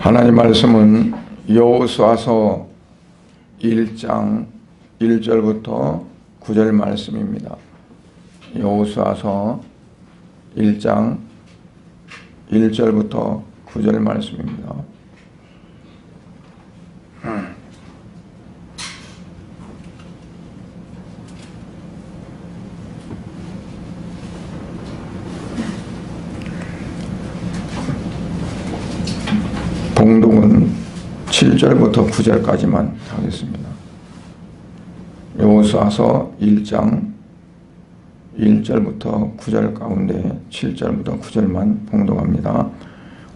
하나님 말씀은 여호수아서 1장 1절부터 9절 말씀입니다. 여호수아서 1장 1절부터 9절 말씀입니다. 봉독은 7절부터 9절까지만 하겠습니다. 여호수아서 1장 1절부터 9절 가운데 7절부터 9절만 봉독합니다.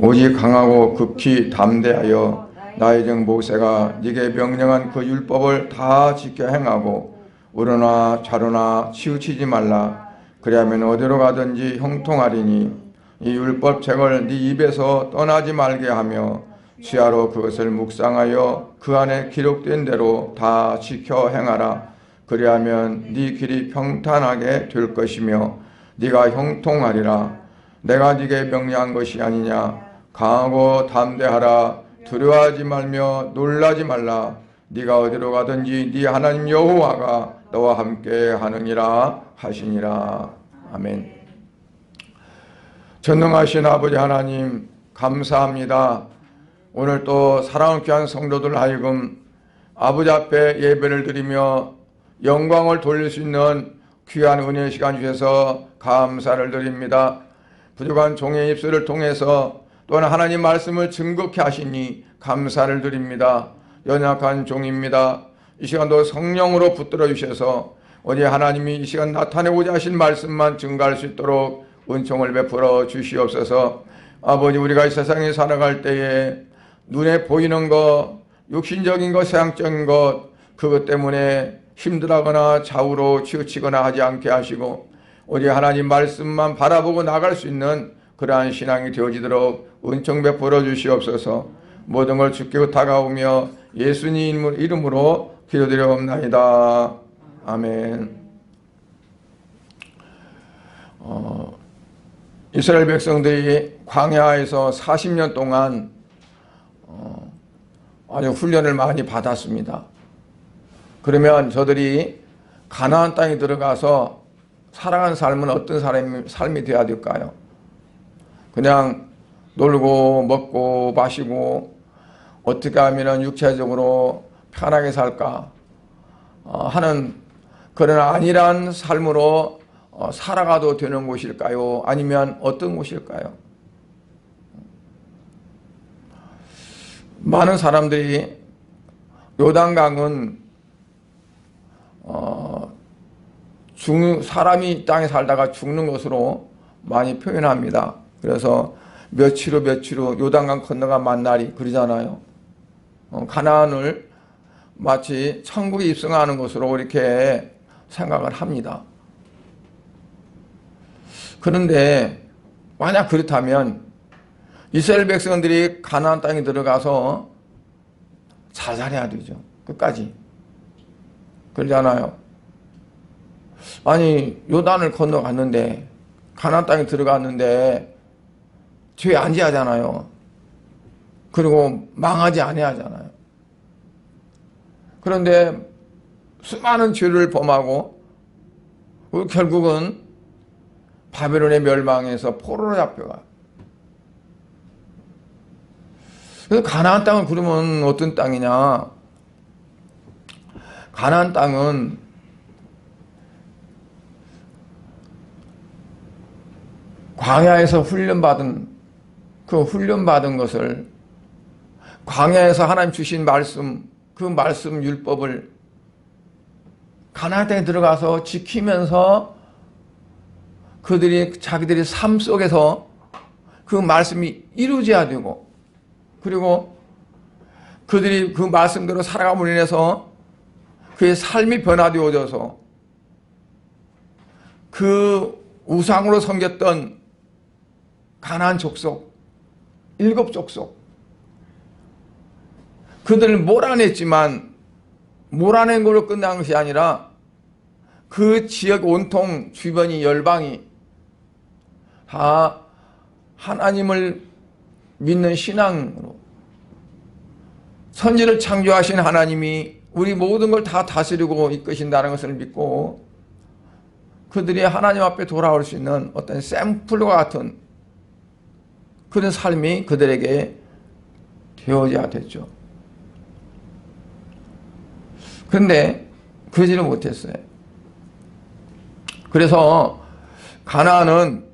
오직 강하고 극히 담대하여 나의 종 모세가 네게 명령한 그 율법을 다 지켜 행하고 우러나 좌로나 치우치지 말라. 그리하면 어디로 가든지 형통하리니 이 율법 책을 네 입에서 떠나지 말게 하며 주야로 그것을 묵상하여 그 안에 기록된 대로 다 지켜 행하라. 그리하면 네 길이 평탄하게 될 것이며 네가 형통하리라. 내가 네게 명령한 것이 아니냐. 강하고 담대하라. 두려워하지 말며 놀라지 말라. 네가 어디로 가든지 네 하나님 여호와가 너와 함께 하느니라 하시니라. 아멘. 전능하신 아버지 하나님 감사합니다. 오늘 또 사랑하는 귀한 성도들 하여금 아버지 앞에 예배를 드리며 영광을 돌릴 수 있는 귀한 은혜의 시간 주셔서 감사를 드립니다. 부족한 종의 입술을 통해서 또한 하나님 말씀을 증거케 하시니 감사를 드립니다. 연약한 종입니다. 이 시간도 성령으로 붙들어 주셔서 오직 하나님이 이 시간 나타내고자 하신 말씀만 증거할 수 있도록 은총을 베풀어 주시옵소서. 아버지, 우리가 이 세상에 살아갈 때에 눈에 보이는 것, 육신적인 것, 세상적인 것, 그것 때문에 힘들어하거나 좌우로 치우치거나 하지 않게 하시고 오직 하나님 말씀만 바라보고 나갈 수 있는 그러한 신앙이 되어지도록 은총 베풀어 주시옵소서. 모든 걸 주께 부탁하오며 예수님 이름으로 기도드려옵나이다. 아멘. 이스라엘 백성들이 광야에서 40년 동안 아주 훈련을 많이 받았습니다. 그러면 저들이 가나안 땅에 들어가서 살아가는 삶은 어떤 삶이 되어야 될까요? 그냥 놀고 먹고 마시고 어떻게 하면 육체적으로 편하게 살까 하는 그런 안일한 삶으로 살아가도 되는 곳일까요? 아니면 어떤 곳일까요? 많은 사람들이 요단강은 사람이 땅에 살다가 죽는 것으로 많이 표현합니다. 그래서 며칠 후 요단강 건너가 만나리 그러잖아요. 가나안을 마치 천국에 입성하는 것으로 이렇게 생각을 합니다. 그런데 만약 그렇다면 이스라엘 백성들이 가나안 땅에 들어가서 잘 살아야 되죠. 끝까지. 그러잖아요. 아니 요단을 건너갔는데 가나안 땅에 들어갔는데 죄 안 지하잖아요. 그리고 망하지 아니야 하잖아요. 그런데 수많은 죄를 범하고 결국은 바벨론의 멸망에서 포로로 잡혀가. 그래서 가나안 땅은 그러면 어떤 땅이냐? 가나안 땅은 광야에서 훈련받은 것을 광야에서 하나님 주신 말씀, 그 말씀 율법을 가나안 땅에 들어가서 지키면서 자기들이 삶 속에서 그 말씀이 이루어져야 되고 그리고 그들이 그 말씀대로 살아감으로 인해서 그의 삶이 변화되어져서 그 우상으로 섬겼던 가나안 족속, 7족속 그들을 몰아냈지만 몰아낸 걸로 끝난 것이 아니라 그 지역 온통 주변이 열방이 다 하나님을 믿는 신앙으로 선지를 창조하신 하나님이 우리 모든 걸 다 다스리고 이끄신다는 것을 믿고 그들이 하나님 앞에 돌아올 수 있는 어떤 샘플과 같은 그런 삶이 그들에게 되어져야 됐죠. 그런데 그러지는 못했어요. 그래서 가나안은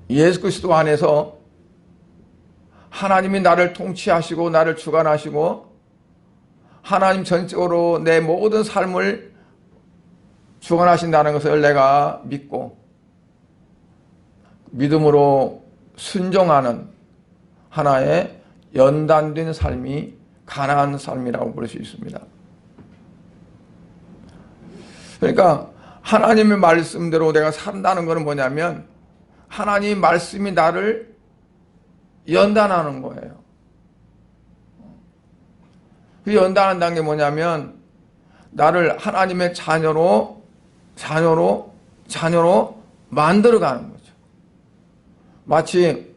예수 그리스도 안에서 하나님이 나를 통치하시고 나를 주관하시고 하나님 전적으로 내 모든 삶을 주관하신다는 것을 내가 믿고 믿음으로 순종하는 하나의 연단된 삶이 가나안 삶이라고 볼 수 있습니다. 그러니까 하나님의 말씀대로 내가 산다는 것은 뭐냐면 하나님의 말씀이 나를 연단하는 거예요. 그 연단한다는 게 뭐냐면 나를 하나님의 자녀로 만들어가는 거죠. 마치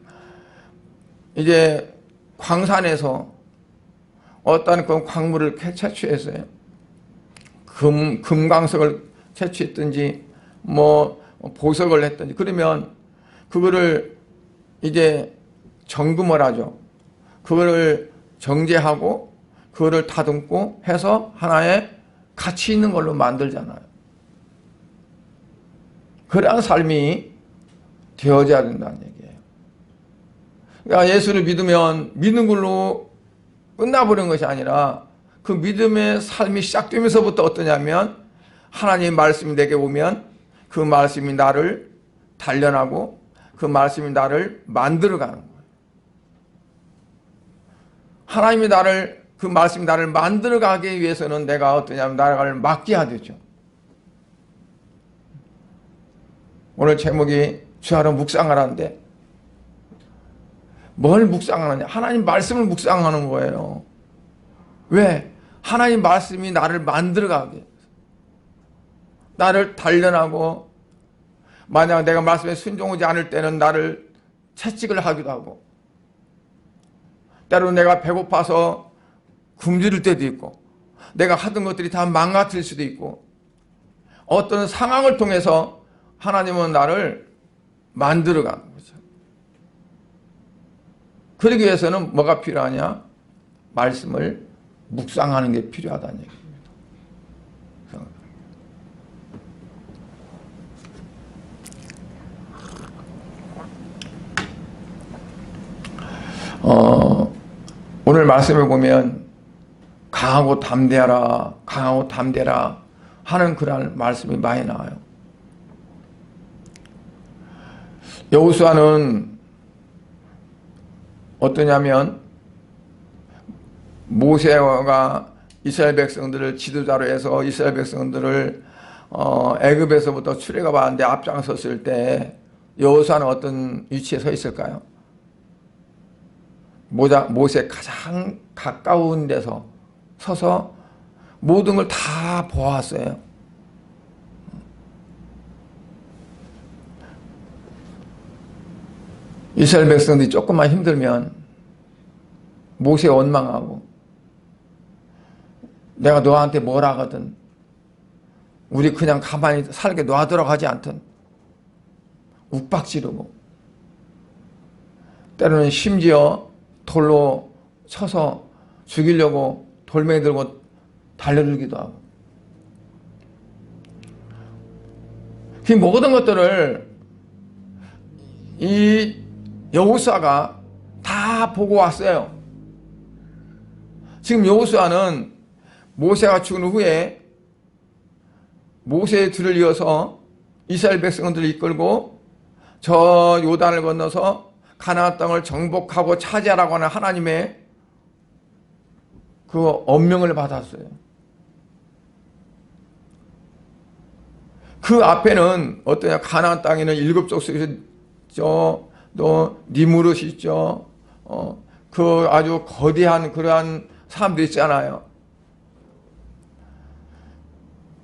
이제 광산에서 어떤 그 광물을 채취했어요. 금광석을 채취했든지 뭐 보석을 했든지 그러면 그거를 이제 정금을 하죠. 그거를 정제하고 그거를 다듬고 해서 하나의 가치 있는 걸로 만들잖아요. 그러한 삶이 되어져야 된다는 얘기예요. 그러니까 예수를 믿으면 믿는 걸로 끝나버린 것이 아니라 그 믿음의 삶이 시작되면서부터 어떠냐면 하나님의 말씀이 내게 오면 그 말씀이 나를 단련하고 그 말씀이 나를 만들어가는 거예요. 하나님이 그 말씀이 나를 만들어가기 위해서는 내가 어떠냐면 나를 맡겨야 되죠. 오늘 제목이 주야로 묵상하라는데 뭘 묵상하느냐? 하나님 말씀을 묵상하는 거예요. 왜? 하나님 말씀이 나를 만들어가게 나를 단련하고 만약 내가 말씀에 순종하지 않을 때는 나를 채찍을 하기도 하고 때로는 내가 배고파서 굶주릴 때도 있고 내가 하던 것들이 다 망가질 수도 있고 어떤 상황을 통해서 하나님은 나를 만들어가는 거죠. 그러기 위해서는 뭐가 필요하냐? 말씀을 묵상하는 게 필요하다는 얘기입니다. 오늘 말씀을 보면 강하고 담대하라, 강하고 담대라 하는 그런 말씀이 많이 나와요. 여호수아는 어떠냐면 모세가 이스라엘 백성들을 지도자로 해서 이스라엘 백성들을 애굽에서부터 출애굽 하는데 앞장섰을 때 여호수아는 어떤 위치에 서 있을까요? 모세 가장 가까운 데서 서서 모든 걸 다 보았어요. 이스라엘 백성들이 조금만 힘들면 모세 원망하고 내가 너한테 뭘 하거든 우리 그냥 가만히 살게 놔두라고 하지 않든 욱박지르고 때로는 심지어 돌로 쳐서 죽이려고 돌멩이 들고 달려들기도 하고 그 모든 것들을 이 여호수아가 다 보고 왔어요. 지금 여호수아는 모세가 죽은 후에 모세의 뒤를 이어서 이스라엘 백성들을 이끌고 저 요단을 건너서 가나안 땅을 정복하고 차지하라고 하는 하나님의 그 엄명을 받았어요. 그 앞에는 어떠냐? 가나안 땅에는 7족속에서 또 니무롯이 있죠. 그 아주 거대한 그러한 사람들이 있잖아요.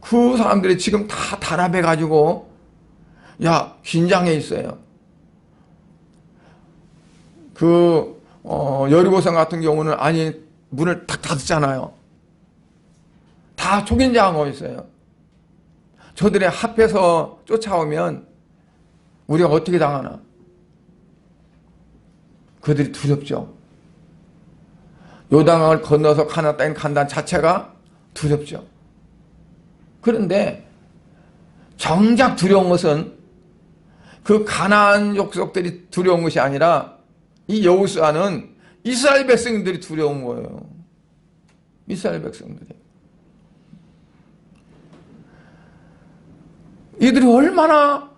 그 사람들이 지금 다 단합해 가지고 긴장해 있어요. 그 여리고성 같은 경우는 아니 문을 탁 닫았잖아요. 다 촉인자하고 있어요. 저들의 합해서 쫓아오면 우리가 어떻게 당하나? 그들이 두렵죠. 요단강을 건너서 가나안 땅에 간다는 자체가 두렵죠. 그런데 정작 두려운 것은 그 가나안 족속들이 두려운 것이 아니라 이 여호수아는 이스라엘 백성들이 두려운 거예요. 이스라엘 백성들이. 이들이 얼마나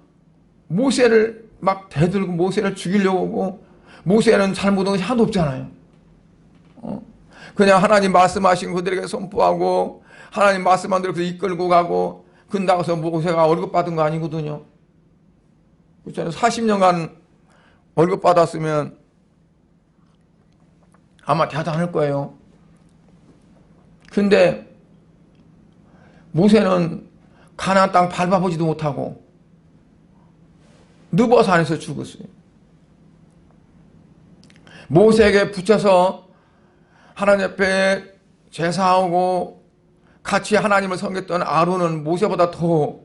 모세를 막 대들고 모세를 죽이려고 하고, 모세는 잘못한 것이 하나도 없잖아요. 그냥 하나님 말씀하신 그들에게 선포하고 하나님 말씀한 대로 이끌고 가고, 근다고서 모세가 월급 받은 거 아니거든요. 그렇잖아요. 40년간 월급 받았으면 아마 대단할 거예요. 근데 모세는 가나안 땅 밟아보지도 못하고 느보산에서 죽었어요. 모세에게 붙여서 하나님 앞에 제사하고 같이 하나님을 섬겼던 아론은 모세보다 더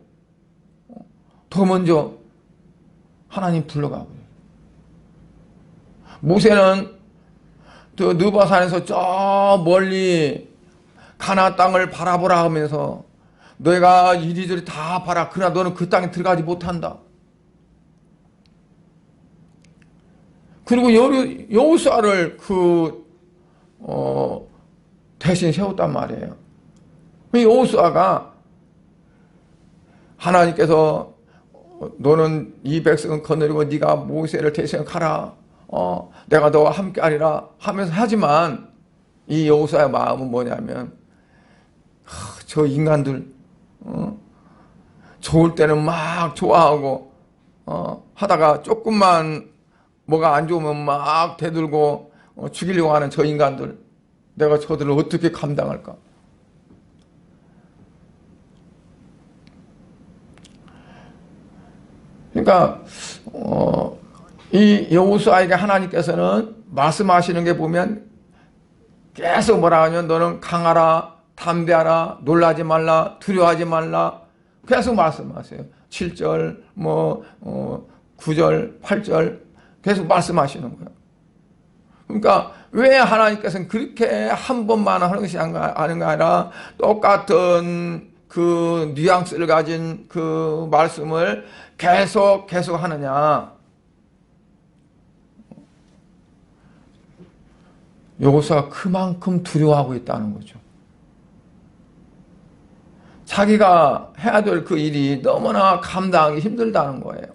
먼저 하나님 불러가고, 모세는 그 느바산에서 저 멀리 가나안 땅을 바라보라 하면서 너희가 이리저리 다 봐라. 그러나 너는 그 땅에 들어가지 못한다. 그리고 여호수아를 대신 세웠단 말이에요. 여호수아가 하나님께서 너는 이 백성을 거느리고 네가 모세를 대신 가라. 내가 너와 함께하리라 하면서 하지만 이 여호수아의 마음은 뭐냐면 저 인간들 좋을 때는 막 좋아하고 하다가 조금만 뭐가 안 좋으면 막 대들고 죽이려고 하는 저 인간들, 내가 저들을 어떻게 감당할까? 그러니까 이 여호수아에게 하나님께서는 말씀하시는 게 보면 계속 뭐라 하냐면 너는 강하라, 담대하라, 놀라지 말라, 두려워하지 말라 계속 말씀하세요. 7절, 9절, 8절 계속 말씀하시는 거예요. 그러니까 왜 하나님께서는 그렇게 한 번만 하는 것이 아닌가 아니라 똑같은 그 뉘앙스를 가진 그 말씀을 계속 하느냐? 여호수아가 그만큼 두려워하고 있다는 거죠. 자기가 해야 될 그 일이 너무나 감당하기 힘들다는 거예요.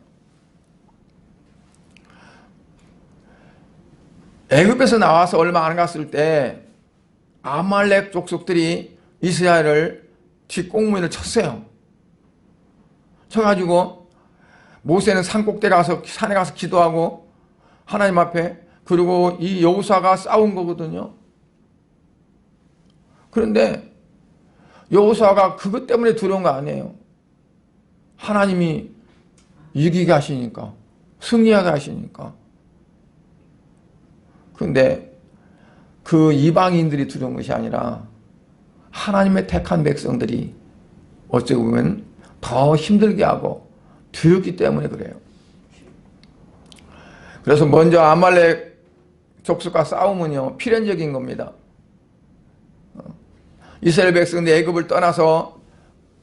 애굽에서 나와서 얼마 안 갔을 때 아말렉 족속들이 이스라엘을 뒷공문을 쳤어요. 쳐가지고 모세는 산꼭대기 가서 산에 가서 기도하고 하나님 앞에, 그리고 이 여호수아가 싸운 거거든요. 그런데 여호수아가 그것 때문에 두려운 거 아니에요. 하나님이 이기게 하시니까, 승리하게 하시니까. 그런데 그 이방인들이 두려운 것이 아니라 하나님의 택한 백성들이 어찌 보면 더 힘들게 하고 두렵기 때문에 그래요. 그래서 먼저 아말렉 족속과 싸우면요 필연적인 겁니다. 이스라엘 백성들이 애굽을 떠나서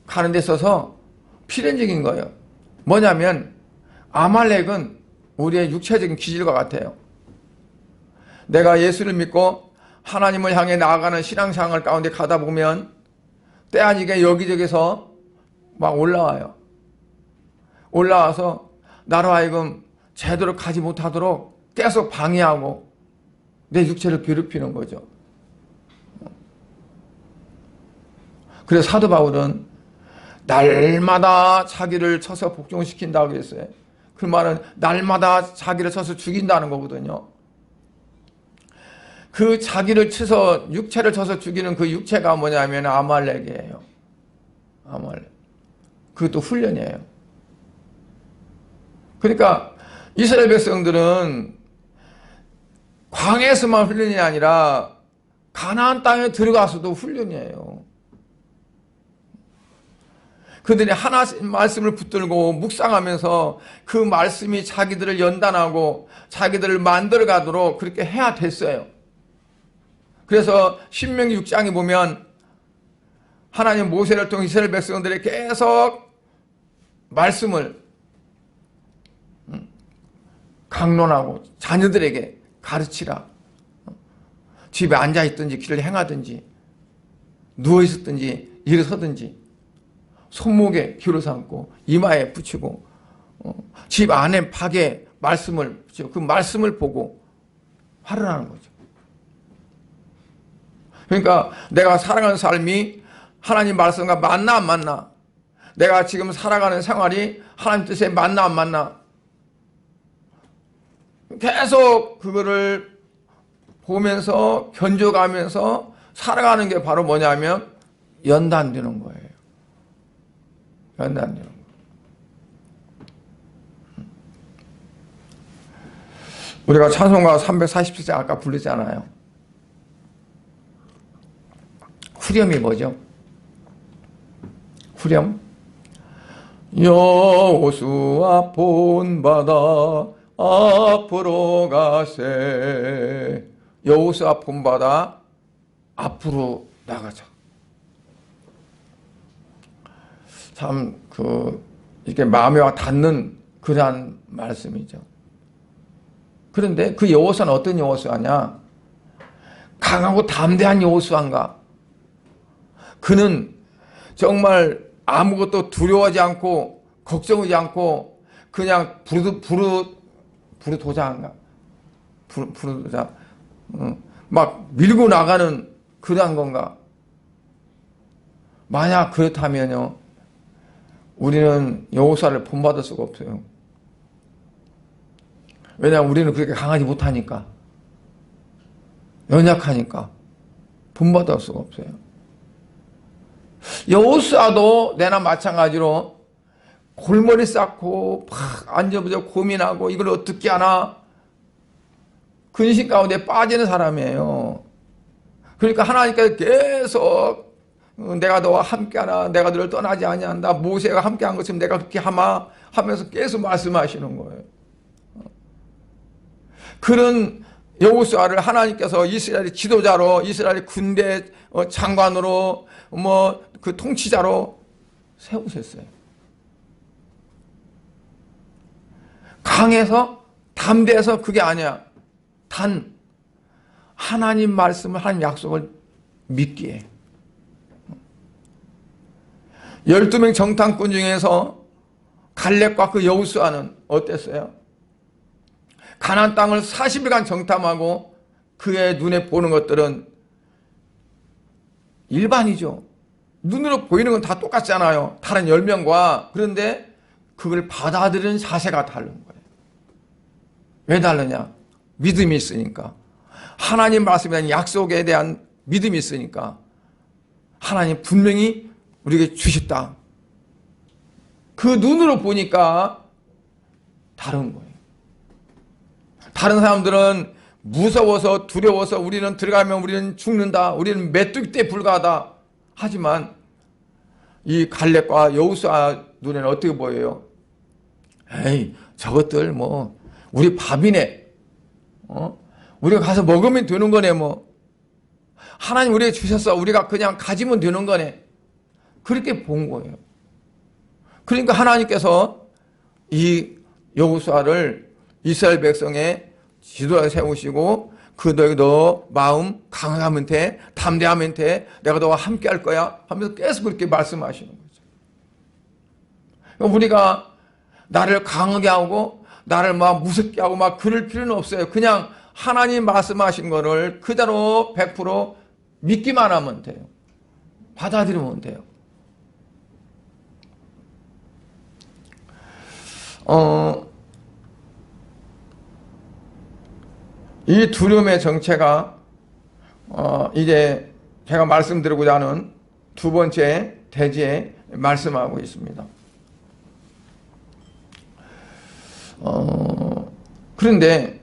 가는 데 있어서 필연적인 거예요. 뭐냐면 아말렉은 우리의 육체적인 기질과 같아요. 내가 예수를 믿고 하나님을 향해 나아가는 신앙생활 가운데 가다 보면 때 아니게 여기저기서 막 올라와요. 올라와서 나로 하여금 제대로 가지 못하도록 계속 방해하고 내 육체를 괴롭히는 거죠. 그래서 사도 바울은 날마다 자기를 쳐서 복종시킨다고 했어요. 그 말은 날마다 자기를 쳐서 죽인다는 거거든요. 그 자기를 쳐서, 육체를 쳐서 죽이는 그 육체가 뭐냐면 아말렉이에요. 아말렉. 그것도 훈련이에요. 그러니까 이스라엘 백성들은 광야에서만 훈련이 아니라 가나안 땅에 들어가서도 훈련이에요. 그들이 하나님 말씀을 붙들고 묵상하면서 그 말씀이 자기들을 연단하고 자기들을 만들어 가도록 그렇게 해야 됐어요. 그래서 신명기 6장에 보면 하나님 모세를 통해 이스라엘 백성들이 계속 말씀을 강론하고 자녀들에게 가르치라. 집에 앉아있든지 길을 행하든지 누워있었든지 일어서든지 손목에 귀로 삼고 이마에 붙이고 집 안에 벽에 말씀을 붙이고 그 말씀을 보고 활용하는 거죠. 그러니까 내가 살아가는 삶이 하나님 말씀과 맞나 안 맞나, 내가 지금 살아가는 생활이 하나님 뜻에 맞나 안 맞나, 계속 그거를 보면서 견뎌가면서 살아가는 게 바로 뭐냐면 연단되는 거예요. 연단되는 거. 우리가 찬송가 347장 아까 부르잖아요. 후렴이 뭐죠? 후렴. 여호수아 본받아 앞으로 가세. 여호수아 본받아 앞으로 나가자. 참 이렇게 마음에 와 닿는 그러한 말씀이죠. 그런데 그 여호수아는 어떤 여호수아냐? 강하고 담대한 여호수아인가? 그는 정말 아무것도 두려워하지 않고 걱정하지 않고 그냥 부르도자인가? 부르도자. 막 밀고 나가는 그러한 건가? 만약 그렇다면요, 우리는 여호수아를 본받을 수가 없어요. 왜냐하면 우리는 그렇게 강하지 못하니까, 연약하니까 본받을 수가 없어요. 여호수아도 내나 마찬가지로 골머리 쌓고 막 앉아보자 고민하고 이걸 어떻게 하나 근심 가운데 빠지는 사람이에요. 그러니까 하나님께서 계속 내가 너와 함께하나, 내가 너를 떠나지 아니한다, 모세가 함께한 것처럼 내가 그렇게 하마 하면서 계속 말씀하시는 거예요. 그런 여호수아를 하나님께서 이스라엘의 지도자로, 이스라엘의 군대 장관으로, 그 통치자로 세우셨어요. 강해서 담대해서 그게 아니야. 단 하나님 말씀을, 하나님 약속을 믿기에. 12명 정탐꾼 중에서 갈렙과 그 여호수아는 어땠어요? 가나안 땅을 40일간 정탐하고 그의 눈에 보는 것들은 일반이죠. 눈으로 보이는 건 다 똑같잖아요. 다른 10명과. 그런데 그걸 받아들이는 자세가 다른 거예요. 왜 다르냐? 믿음이 있으니까. 하나님 말씀에 대한 약속에 대한 믿음이 있으니까. 하나님 분명히 우리에게 주셨다. 그 눈으로 보니까 다른 거예요. 다른 사람들은 무서워서 두려워서 우리는 들어가면 우리는 죽는다, 우리는 메뚜기떼에 불과하다 하지만 이 갈렙과 여호수아 눈에는 어떻게 보여요? 에이, 저것들 우리 밥이네, 우리가 가서 먹으면 되는 거네, 하나님 우리에게 주셨어, 우리가 그냥 가지면 되는 거네, 그렇게 본 거예요. 그러니까 하나님께서 이 여호수아를 이스라엘 백성의 지도자에 세우시고 그들에게 너 마음 강하면 돼, 담대하면 돼, 내가 너와 함께 할 거야 하면서 계속 그렇게 말씀하시는 거죠. 우리가 나를 강하게 하고 나를 막 무섭게 하고 막 그럴 필요는 없어요. 그냥 하나님 말씀하신 거를 그대로 100% 믿기만 하면 돼요. 받아들이면 돼요. 이 두려움의 정체가 이제 제가 말씀드리고자 하는 두 번째 대지에 말씀하고 있습니다. 그런데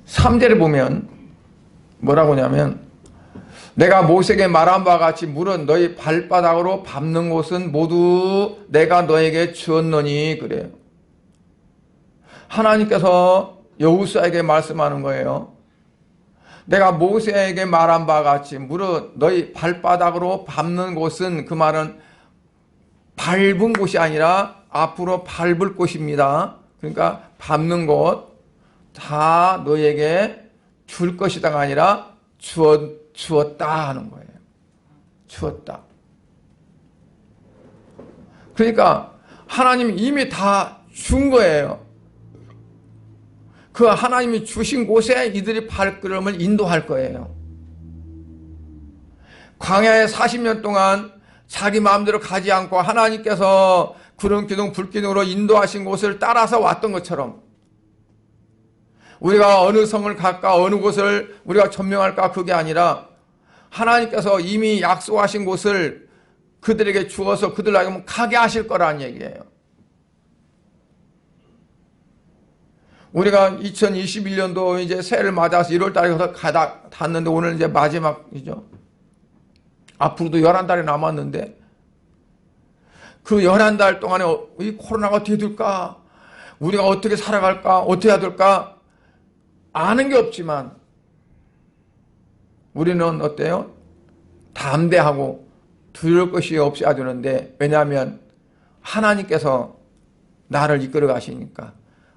3절에 보면 뭐라고 하냐면 내가 모세에게 말한 바와 같이 물은 너희 발바닥으로 밟는 곳은 모두 내가 너에게 주었노니 그래요. 하나님께서 여호수아에게 말씀하는 거예요. 내가 모세에게 말한 바와 같이 물은 너희 발바닥으로 밟는 곳은, 그 말은 밟은 곳이 아니라 앞으로 밟을 곳입니다. 그러니까 밟는 곳 다 너에게 줄 것이다가 아니라 주었다 하는 거예요. 주었다. 그러니까 하나님이 이미 다 준 거예요. 그 하나님이 주신 곳에 이들이 발걸음을 인도할 거예요. 광야에 40년 동안 자기 마음대로 가지 않고 하나님께서 구름 기둥 불 기둥으로 인도하신 곳을 따라서 왔던 것처럼 우리가 어느 성을 갈까, 어느 곳을 우리가 점령할까, 그게 아니라 하나님께서 이미 약속하신 곳을 그들에게 주어서 그들에게 가게 하실 거라는 얘기예요. 우리가 2021년도 이제 새해를 맞아서 1월 달에 닿는데 오늘 이제 마지막이죠. 앞으로도 11달이 남았는데 그 11달 동안에 이 코로나가 어떻게 될까? 우리가 어떻게 살아갈까? 어떻게 해야 될까? 아는 게 없지만 우리는 어때요? 담대하고 두려울 것이 없이 하는데, 왜냐하면 하나님께서 나를 이끌어 가시니까,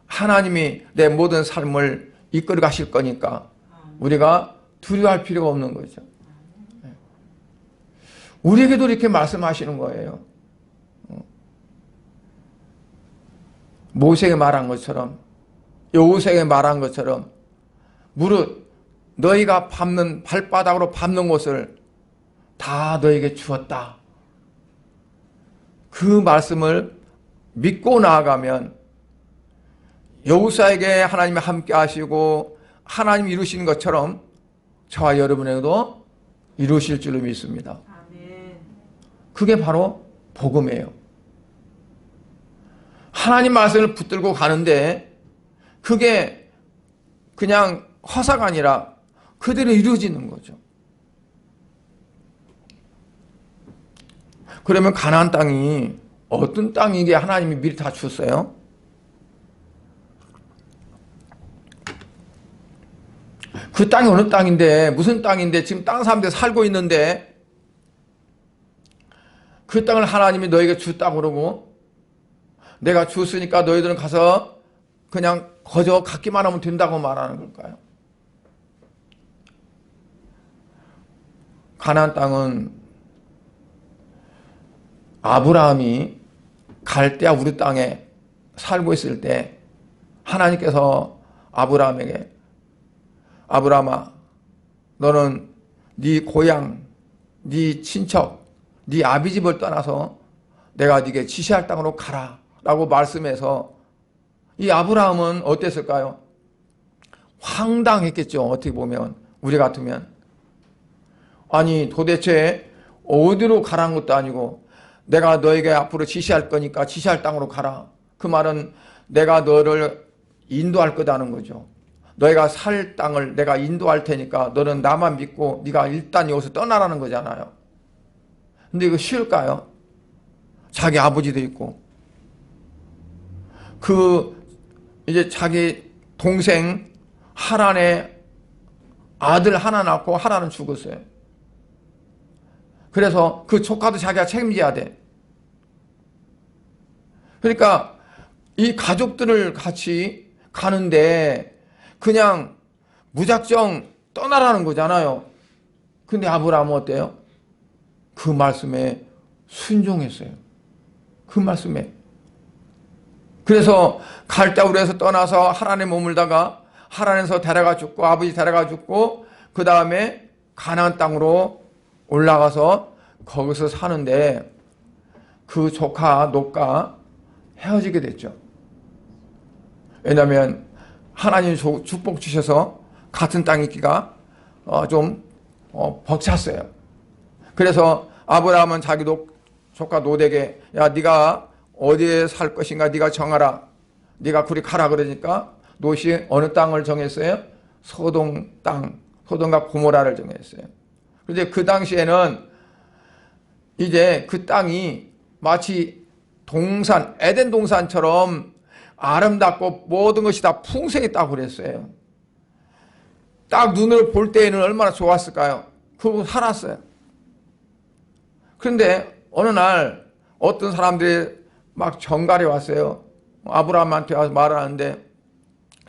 하나님이 내 모든 삶을 이끌어 가실 거니까 우리가 두려워할 필요가 없는 거죠. 우리에게도 이렇게 말씀하시는 거예요. 모세에게 말한 것처럼, 여호수아에게 말한 것처럼 무릇 너희가 밟는 발바닥으로 밟는 곳을 다 너에게 주었다. 그 말씀을 믿고 나아가면 여호수아에게 하나님이 함께 하시고 하나님이 이루시는 것처럼 저와 여러분에게도 이루실 줄로 믿습니다. 그게 바로 복음이에요. 하나님 말씀을 붙들고 가는데 그게 그냥 허사가 아니라 그대로 이루어지는 거죠. 그러면 가나안 땅이 어떤 땅이게 하나님이 미리 다 줬어요? 그 땅이 어느 땅인데, 무슨 땅인데, 지금 다른 사람들이 살고 있는데 그 땅을 하나님이 너에게 줬다고 그러고 내가 줬으니까 너희들은 가서 그냥 거저 갖기만 하면 된다고 말하는 걸까요? 가나안 땅은 아브라함이 갈대아 우르 땅에 살고 있을 때 하나님께서 아브라함에게 아브라함아, 너는 네 고향, 네 친척, 네 아비 집을 떠나서 내가 네게 지시할 땅으로 가라 라고 말씀해서 이 아브라함은 어땠을까요? 황당했겠죠. 어떻게 보면 우리 같으면. 아니 도대체 어디로 가라는 것도 아니고 내가 너에게 앞으로 지시할 거니까 지시할 땅으로 가라. 그 말은 내가 너를 인도할 거다는 거죠. 너희가 살 땅을 내가 인도할 테니까 너는 나만 믿고 네가 일단 여기서 떠나라는 거잖아요. 근데 이거 쉬울까요? 자기 아버지도 있고 이제 자기 동생 하란의 아들 하나 낳고 하란은 죽었어요. 그래서 그 조카도 자기가 책임져야 돼. 그러니까 이 가족들을 같이 가는데 그냥 무작정 떠나라는 거잖아요. 근데 아브라함은 어때요? 그 말씀에 순종했어요. 그 말씀에. 그래서 갈대아 우르에서 떠나서 하란에 머물다가 하란에서 데려가 죽고 아버지 데려가 죽고 그 다음에 가나안 땅으로 올라가서 거기서 사는데 그 조카 롯과 헤어지게 됐죠. 왜냐하면 하나님 축복 주셔서 같은 땅에 있기가 좀 벅찼어요. 그래서 아브라함은 자기 조카 롯에게 야 네가 어디에 살 것인가 네가 정하라. 네가 그리 가라 그러니까 롯이 어느 땅을 정했어요? 소돔 땅, 소돔과 고모라를 정했어요. 그런데 그 당시에는 이제 그 땅이 마치 동산, 에덴 동산처럼 아름답고 모든 것이 다 풍성했다고 그랬어요. 딱 눈으로 볼 때에는 얼마나 좋았을까요? 그러고 살았어요. 그런데 어느 날 어떤 사람들이 막 정갈이 왔어요. 아브라함한테 와서 말을 하는데,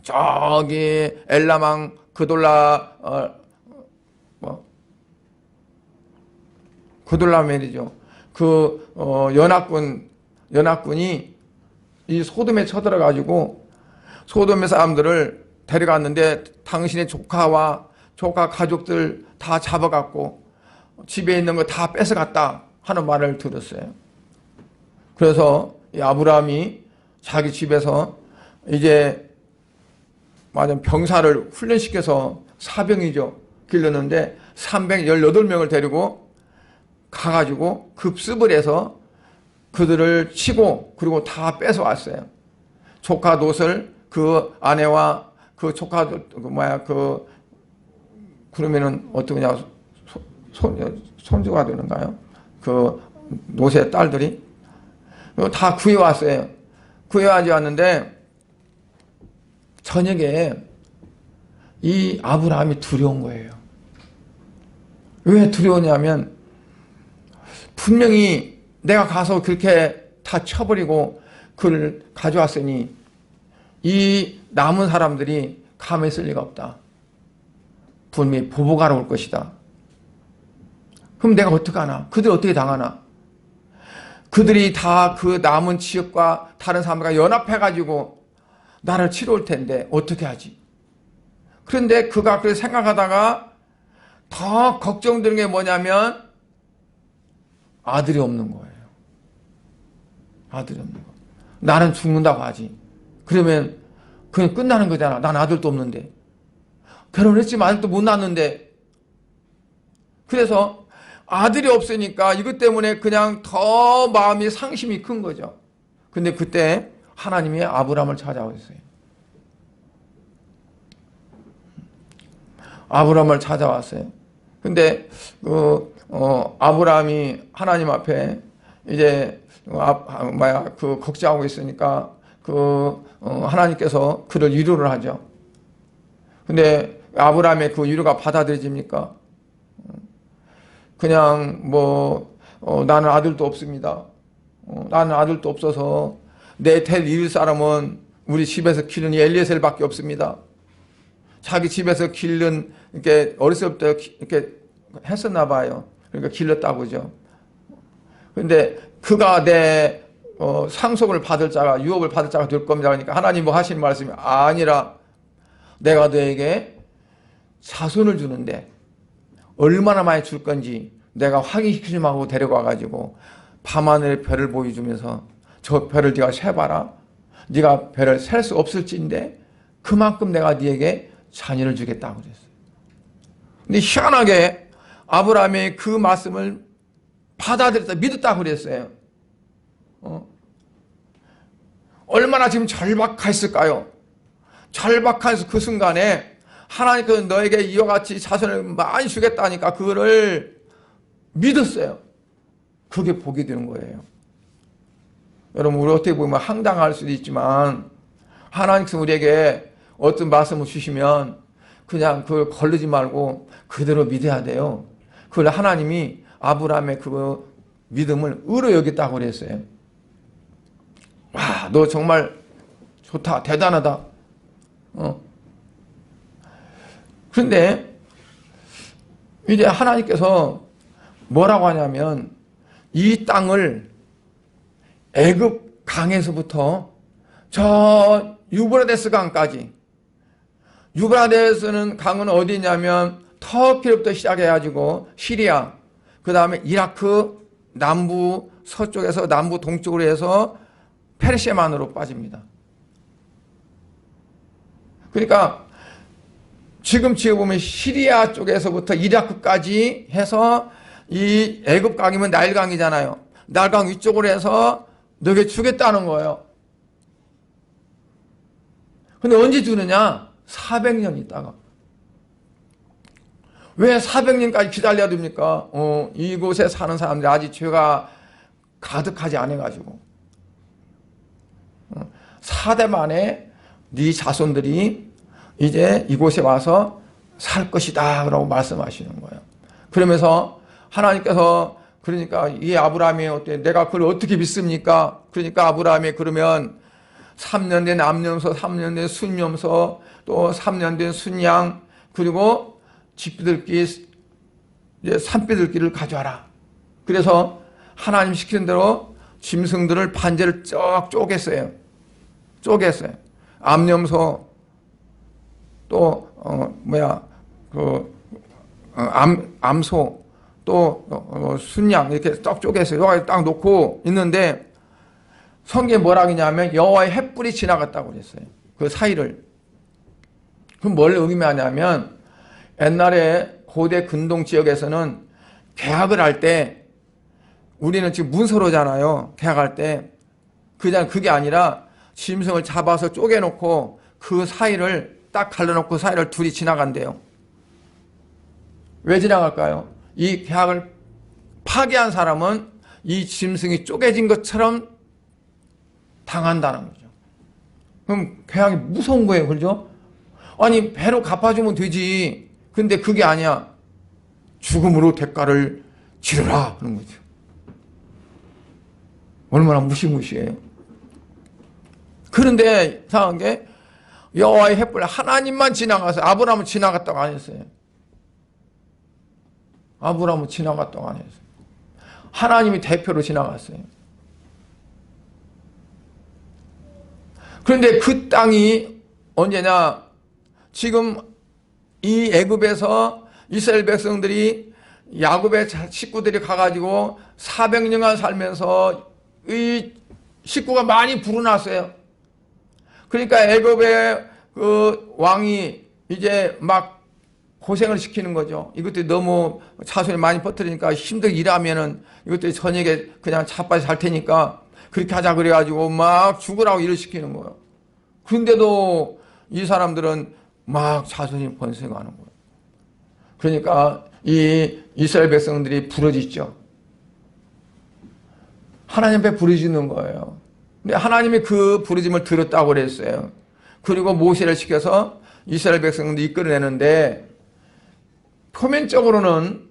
저기 엘라망 그돌라 그돌라멜이죠. 연합군이 이 소돔에 쳐들어가지고 소돔의 사람들을 데려갔는데 당신의 조카 가족들 다 잡아갔고 집에 있는 거 다 뺏어갔다 하는 말을 들었어요. 그래서 이 아브라함이 자기 집에서 이제 병사를 훈련시켜서 사병이죠. 길렀는데 318명을 데리고 가가지고 급습을 해서 그들을 치고 그리고 다 뺏어왔어요. 조카 놋을 그 아내와 그 조카 그러면은 어떠냐 손주가 되는가요? 그 놋의 딸들이 다 구해왔어요. 구해와지 왔는데 저녁에 이 아브라함이 두려운 거예요. 왜 두려우냐면 분명히 내가 가서 그렇게 다 쳐버리고 그를 가져왔으니 이 남은 사람들이 가만히 있을 리가 없다. 분명히 보복하러 올 것이다. 그럼 내가 어떡하나? 그들 어떻게 당하나? 그들이 다 그 남은 지역과 다른 사람들과 연합해가지고 나를 치러 올 텐데 어떻게 하지? 그런데 그가 그렇게 생각하다가 더 걱정되는 게 뭐냐면 아들이 없는 거예요. 아들이 없는 거. 나는 죽는다고 하지. 그러면 그냥 끝나는 거잖아. 난 아들도 없는데. 결혼했지만 아들도 못 낳았는데. 그래서 아들이 없으니까 이것 때문에 그냥 더 마음이 상심이 큰 거죠. 근데 그때 하나님이 아브라함을 찾아오셨어요. 아브라함을 찾아왔어요. 근데 아브라함이 하나님 앞에 이제 걱정하고 있으니까 하나님께서 그를 위로를 하죠. 근데 아브라함의 그 위로가 받아들여집니까? 그냥 나는 아들도 없습니다. 나는 아들도 없어서 내 될 이을 사람은 우리 집에서 기른 엘리에셀밖에 없습니다. 자기 집에서 기른 이렇게 어렸을 때부터 이렇게 했었나 봐요. 그러니까 길렀다고죠. 그런데 그가 내 상속을 받을 자가 유업을 받을 자가 될 겁니다. 그러니까 하나님 하시는 말씀이 아니라 내가 너에게 자손을 주는데 얼마나 많이 줄 건지 내가 확인시키지 하고 데려가가지고 밤하늘의 별을 보여주면서 저 별을 네가 세봐라. 네가 별을 셀 수 없을진데 그만큼 내가 네에게 자녀를 주겠다고 그랬어요. 근데 희한하게 아브라함이 그 말씀을 받아들였다, 믿었다고 그랬어요. 얼마나 지금 절박했을까요? 절박한 그 순간에 하나님께서 너에게 이와 같이 자손을 많이 주겠다니까 그거를 믿었어요. 그게 복이 되는 거예요. 여러분, 우리 어떻게 보면 황당할 수도 있지만 하나님께서 우리에게 어떤 말씀을 주시면 그냥 그걸 거르지 말고 그대로 믿어야 돼요. 그걸 하나님이 아브라함의 그 믿음을 의로 여겼다고 그랬어요. 와, 너 정말 좋다, 대단하다. 그런데 이제 하나님께서 뭐라고 하냐면 이 땅을 애굽 강에서부터 저 유브라데스 강까지, 유브라데스는 강은 어디 있냐면 터키로부터 시작해가지고 시리아, 그 다음에 이라크 남부 서쪽에서 남부 동쪽으로 해서 페르시아만으로 빠집니다. 그러니까 지금 보면 시리아 쪽에서부터 이라크까지 해서 이 애굽 강이면 나일강이잖아요. 나일강 위쪽으로 해서 너에게 주겠다는 거예요. 근데 언제 주느냐? 400년 있다가. 왜 400년까지 기다려야 됩니까? 이곳에 사는 사람들이 아직 죄가 가득하지 않아가지고 4대 만에 네 자손들이 이제 이곳에 와서 살 것이다 라고 말씀하시는 거예요. 그러면서 하나님께서 그러니까 이 아브라함이 어때? 내가 그걸 어떻게 믿습니까? 그러니까 아브라함이 그러면 3년 된 암염소, 3년 된 순염소, 또 3년 된 순양, 그리고 집비둘기, 이제 산비둘기를 가져와라. 그래서 하나님 시키는 대로 짐승들을 반제를 쩍 쪼갰어요. 암염소, 또 암소, 또 순양 이렇게 딱 쪼갰어요. 여기에 딱 놓고 있는데 성경에 뭐라 그러냐면 여호와의 횃불이 지나갔다고 그랬어요. 그 사이를. 그럼 뭘 의미하냐면 옛날에 고대 근동 지역에서는 계약을 할 때 우리는 지금 문서로잖아요. 계약할 때 그게 아니라 짐승을 잡아서 쪼개놓고 그 사이를 딱 갈라놓고 그 사이를 둘이 지나간대요. 왜 지나갈까요? 이 계약을 파기한 사람은 이 짐승이 쪼개진 것처럼 당한다는 거죠. 그럼 계약이 무서운 거예요. 그렇죠? 아니 배로 갚아주면 되지. 근데 그게 아니야. 죽음으로 대가를 치르라 그런 거죠. 얼마나 무시무시해요. 그런데 이상한 게 여호와의 횃불 하나님만 지나가서 아브라함은 지나갔다고 안 했어요. 아브라함은 지나갔다고 안 했어요. 하나님이 대표로 지나갔어요. 그런데 그 땅이 언제냐? 지금 이 애굽에서 이스라엘 백성들이 야곱의 식구들이 가가지고 400년간 살면서 이 식구가 많이 불어났어요. 그러니까 애굽의 그 왕이 이제 막 고생을 시키는 거죠. 이것들이 너무 자손이 많이 퍼뜨리니까 힘들게 일하면은 이것들이 저녁에 그냥 자빠져 살 테니까 그렇게 하자 그래가지고 막 죽으라고 일을 시키는 거예요. 근데도 이 사람들은 막 자손이 번성하는 거예요. 그러니까 이 이스라엘 백성들이 부러지죠. 하나님 앞에 부르짖는 거예요. 근데 하나님이 그 부르짖음을 들었다고 그랬어요. 그리고 모세를 시켜서 이스라엘 백성들을 이끌어내는데 표면적으로는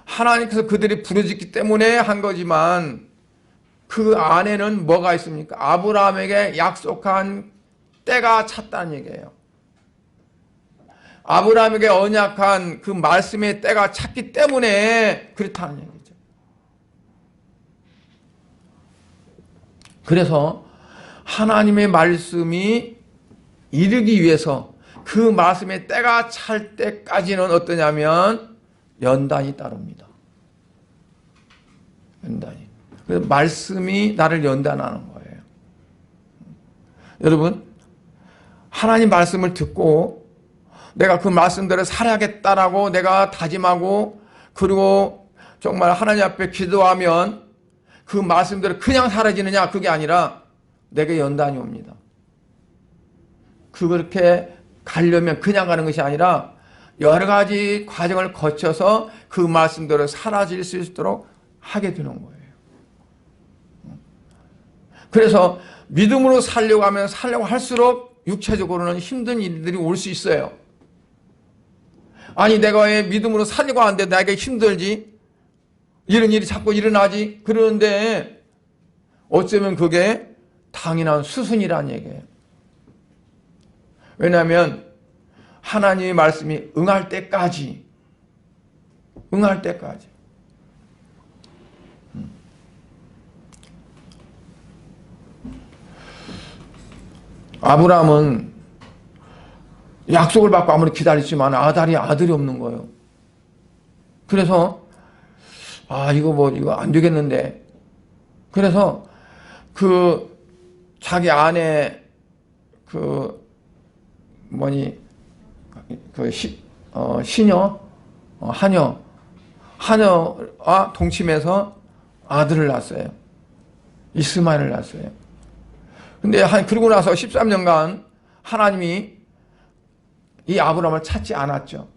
하나님께서 그들이 부르짖기 때문에 한 거지만 그 안에는 뭐가 있습니까? 아브라함에게 약속한 때가 찼다는 얘기예요. 아브라함에게 언약한 그 말씀의 때가 찼기 때문에 그렇다는 얘기죠. 그래서 하나님의 말씀이 이르기 위해서 그 말씀의 때가 찰 때까지는 어떠냐면 연단이 따릅니다. 연단이. 그래서 말씀이 나를 연단하는 거예요. 여러분, 하나님 말씀을 듣고 내가 그 말씀대로 살아야겠다라고 내가 다짐하고 그리고 정말 하나님 앞에 기도하면 그 말씀대로 그냥 사라지느냐? 그게 아니라 내게 연단이 옵니다. 그렇게 가려면 그냥 가는 것이 아니라 여러 가지 과정을 거쳐서 그 말씀대로 사라질 수 있도록 하게 되는 거예요. 그래서 믿음으로 살려고 하면 살려고 할수록 육체적으로는 힘든 일들이 올 수 있어요. 아니 내가 왜 믿음으로 살려고 하는데 나에게 힘들지? 이런 일이 자꾸 일어나지? 그러는데 어쩌면 그게 당연한 수순이라는 얘기예요. 왜냐하면 하나님의 말씀이 응할 때까지 아브라함은 약속을 받고 아무리 기다렸지만 아들이 없는 거예요. 그래서 이거 안 되겠는데. 그래서 자기 아내 하녀와 동침해서 아들을 낳았어요. 이스마엘을 낳았어요. 근데 그러고 나서 13년간 하나님이 이 아브라함을 찾지 않았죠.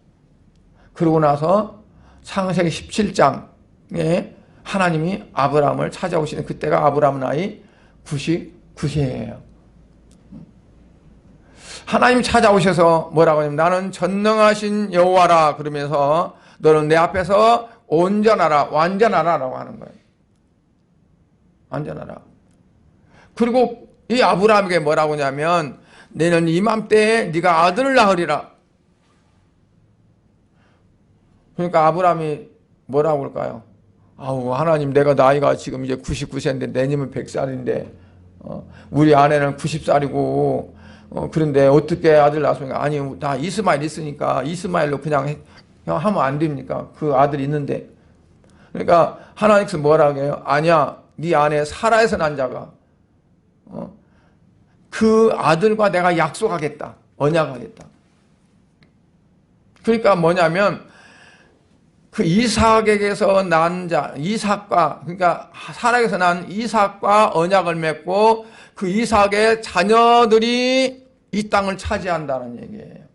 그러고 나서 창세기 17장에 하나님이 아브라함을 찾아오시는 그때가 아브라함 나이 99세예요. 하나님 찾아오셔서 뭐라고 하냐면 나는 전능하신 여호와라 그러면서 너는 내 앞에서 온전하라 완전하라 라고 하는 거예요. 완전하라. 그리고 이 아브라함에게 뭐라고 하냐면 너는 이맘때에 네가 아들을 낳으리라. 그러니까 아브라함이 뭐라고 그럴까요? 아우 하나님 내가 나이가 지금 이제 99세인데 내년은 100살인데 우리 아내는 90살이고 그런데 어떻게 아들 낳았습니까? 아니 다 이스마엘 있으니까 이스마엘로 그냥 하면 안 됩니까? 그 아들이 있는데. 그러니까 하나님께서 뭐라고 해요? 아니야 네 아내 사라에서 난 자가 그 아들과 내가 약속하겠다. 언약하겠다. 그러니까 뭐냐면 그 이삭에게서 난 자, 이삭과 그러니까 사라에서 난 이삭과 언약을 맺고 그 이삭의 자녀들이 이 땅을 차지한다는 얘기예요.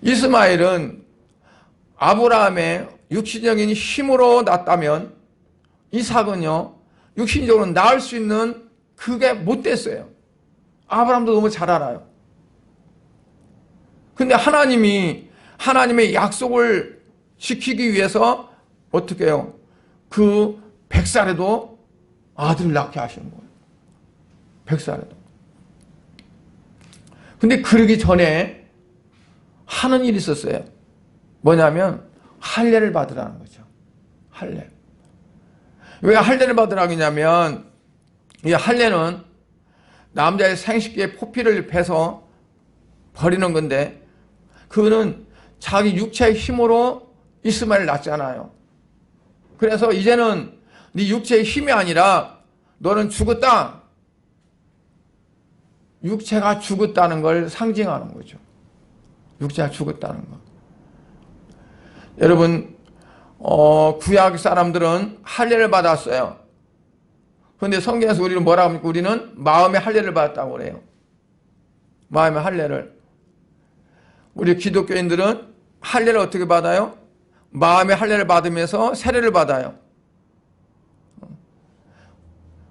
이스마엘은 아브라함의 육신적인 힘으로 낳았다면 이삭은요 육신적으로 낳을 수 있는 그게 못 됐어요. 아브라함도 너무 잘 알아요. 근데 하나님이 하나님의 약속을 지키기 위해서 어떻게 해요? 그 100살에도 아들을 낳게 하시는 거예요. 100살에도. 근데 그러기 전에 하는 일이 있었어요. 뭐냐면 할례를 받으라는 거죠. 할례. 왜 할례를 받으라고 하냐면 이 할례는 남자의 생식기에 포피를 베서 버리는 건데 그거는 자기 육체의 힘으로 이스마엘을 낳잖아요. 그래서 이제는 네 육체의 힘이 아니라 너는 죽었다. 육체가 죽었다는 걸 상징하는 거죠. 육체가 죽었다는 거. 여러분 구약 사람들은 할례를 받았어요. 그런데 성경에서 우리는 뭐라고 합니까? 우리는 마음의 할례를 받았다고 그래요. 마음의 할례를. 우리 기독교인들은 할례를 어떻게 받아요? 마음의 할례를 받으면서 세례를 받아요.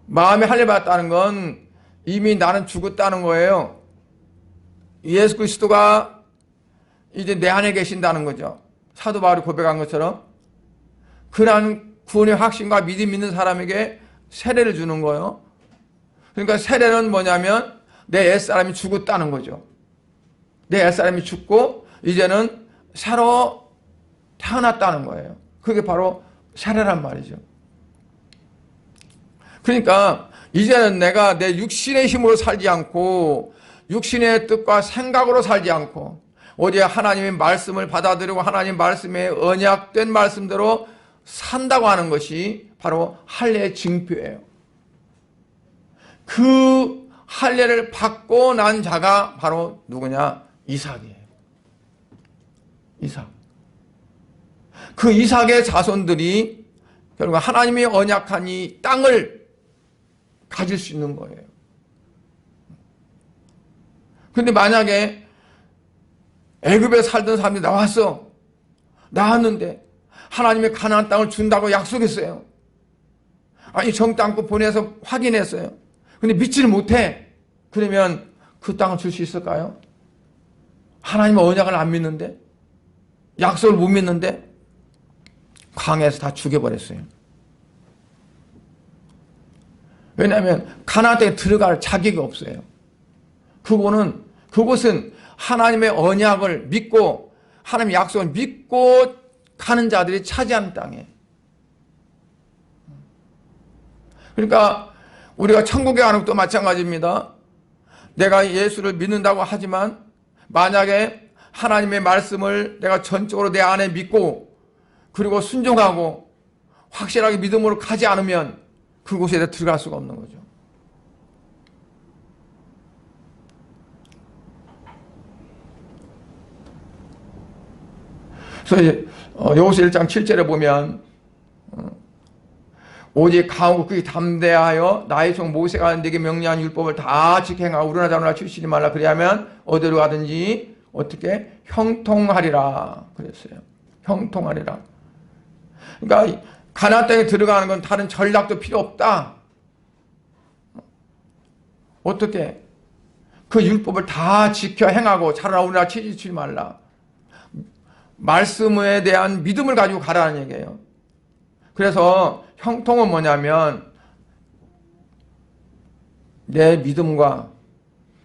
마음의 할례 받았다는 건 이미 나는 죽었다는 거예요. 예수 그리스도가 이제 내 안에 계신다는 거죠. 사도 바울이 고백한 것처럼 그러한 구원의 확신과 믿음 있는 사람에게 세례를 주는 거예요. 그러니까 세례는 뭐냐면 내 옛사람이 죽었다는 거죠. 내 옛사람이 죽고 이제는 새로 태어났다는 거예요. 그게 바로 세례란 말이죠. 그러니까 이제는 내가 내 육신의 힘으로 살지 않고 육신의 뜻과 생각으로 살지 않고 오직 하나님의 말씀을 받아들이고 하나님 말씀에 언약된 말씀대로 산다고 하는 것이 바로 할례의 징표예요. 그 할례를 받고 난 자가 바로 누구냐? 이삭이에요. 이삭. 그 이삭의 자손들이 결국 하나님이 언약한 이 땅을 가질 수 있는 거예요. 그런데 만약에 애굽에 살던 사람들이 나왔는데 하나님의 가나안 땅을 준다고 약속했어요. 아니 정탐꾼 보내서 확인했어요. 근데 믿지를 못해. 그러면 그 땅을 줄 수 있을까요? 하나님의 언약을 안 믿는데, 약속을 못 믿는데 광야에서 다 죽여버렸어요. 왜냐하면 가나안 땅에 들어갈 자격이 없어요. 그곳은 하나님의 언약을 믿고 하나님의 약속을 믿고 가는 자들이 차지하는 땅이에요. 그러니까 우리가 천국에 가는 것도 마찬가지입니다. 내가 예수를 믿는다고 하지만 만약에 하나님의 말씀을 내가 전적으로 내 안에 믿고 그리고 순종하고 확실하게 믿음으로 가지 않으면 그곳에 들어갈 수가 없는 거죠. 그래서 여호수아 1장 7절에 보면 오직 강하고 그게 담대하여 나의 종 모세가 내게 명령한 율법을 다 지켜 행하고 우러나 좌우나 치우치지 말라. 그리하면 어디로 가든지 어떻게 형통하리라 그랬어요. 형통하리라. 그러니까 가나안 땅에 들어가는 건 다른 전략도 필요 없다. 어떻게? 그 율법을 다 지켜 행하고 자라나 우러나 치우치지 말라. 말씀에 대한 믿음을 가지고 가라는 얘기예요. 그래서 형통은 뭐냐면 내 믿음과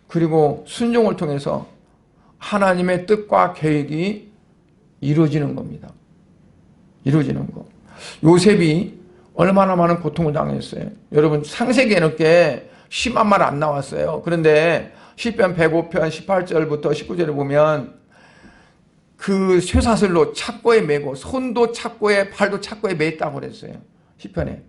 그리고 순종을 통해서 하나님의 뜻과 계획이 이루어지는 겁니다. 이루어지는 거. 요셉이 얼마나 많은 고통을 당했어요. 여러분 창세기에는 꽤 심한 말 안 나왔어요. 그런데 시편 105편 18절부터 19절에 보면 그 쇠사슬로 착고에 매고 손도 착고에 발도 착고에 매있다고 그랬어요. 시편에.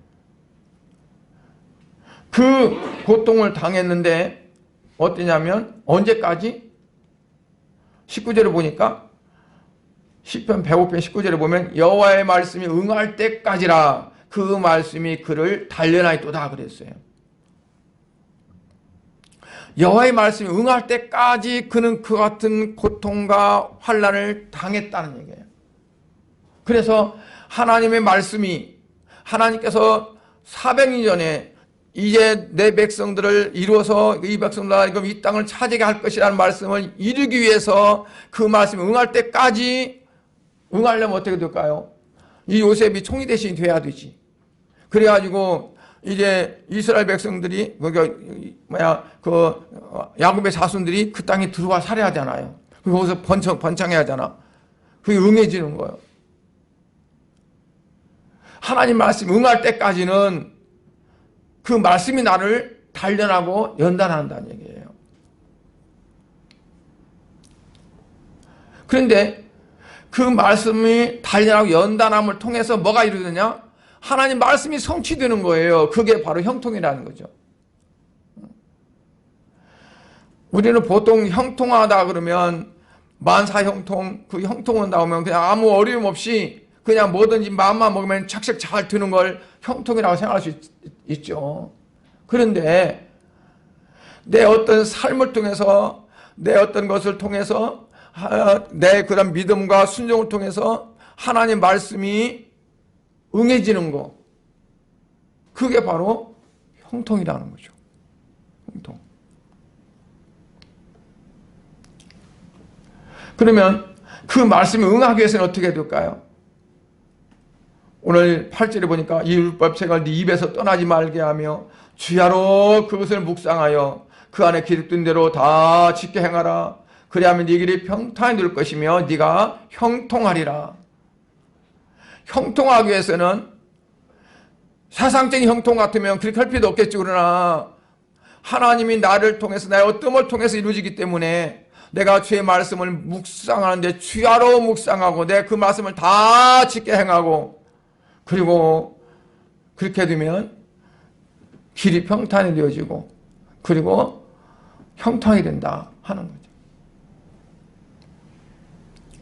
그 고통을 당했는데 어떠냐면 언제까지? 19절에 보니까 시편 105편 19절에 보면 여호와의 말씀이 응할 때까지라 그 말씀이 그를 단련하였도다 그랬어요. 여호와의 말씀이 응할 때까지 그는 그 같은 고통과 환난을 당했다는 얘기예요. 그래서 하나님의 말씀이 하나님께서 400년 전에 이제 내 백성들을 이루어서 이 백성들 이 땅을 차지하게 할 것이라는 말씀을 이루기 위해서 그 말씀이 응할 때까지 응하려면 어떻게 될까요? 이 요셉이 총리 대신이 돼야 되지. 그래가지고 이제 이스라엘 백성들이 야곱의 자손들이 그 땅에 들어와 살아야 하잖아요. 거기서 번창해야 하잖아. 그게 응해지는 거예요. 하나님 말씀 응할 때까지는 그 말씀이 나를 단련하고 연단한다는 얘기예요. 그런데 그 말씀이 단련하고 연단함을 통해서 뭐가 이루어지느냐? 하나님 말씀이 성취되는 거예요. 그게 바로 형통이라는 거죠. 우리는 보통 형통하다 그러면 만사형통, 그 형통은 나오면 그냥 아무 어려움 없이 그냥 뭐든지 마음만 먹으면 착착 잘 되는 걸 형통이라고 생각할 수 있죠. 그런데 내 어떤 삶을 통해서 내 어떤 것을 통해서 내 그런 믿음과 순종을 통해서 하나님 말씀이 응해지는 거, 그게 바로 형통이라는 거죠. 형통. 그러면 그 말씀이 응하기 위해서는 어떻게 될까요? 오늘 8절에 보니까 이 율법책을 네 입에서 떠나지 말게 하며 주야로 그것을 묵상하여 그 안에 기록된 대로 다 지켜 행하라. 그리하면 네 길이 평탄히 늘 것이며 네가 형통하리라. 형통하기 위해서는 세상적인 형통 같으면 그렇게 할 필요도 없겠지. 그러나 하나님이 나를 통해서 나의 어떤 통해서 이루어지기 때문에 내가 주의 말씀을 묵상하는데 주야로 묵상하고 내 그 말씀을 다 지켜 행하고 그리고 그렇게 되면 길이 평탄이 되어지고 그리고 형통이 된다 하는 거죠.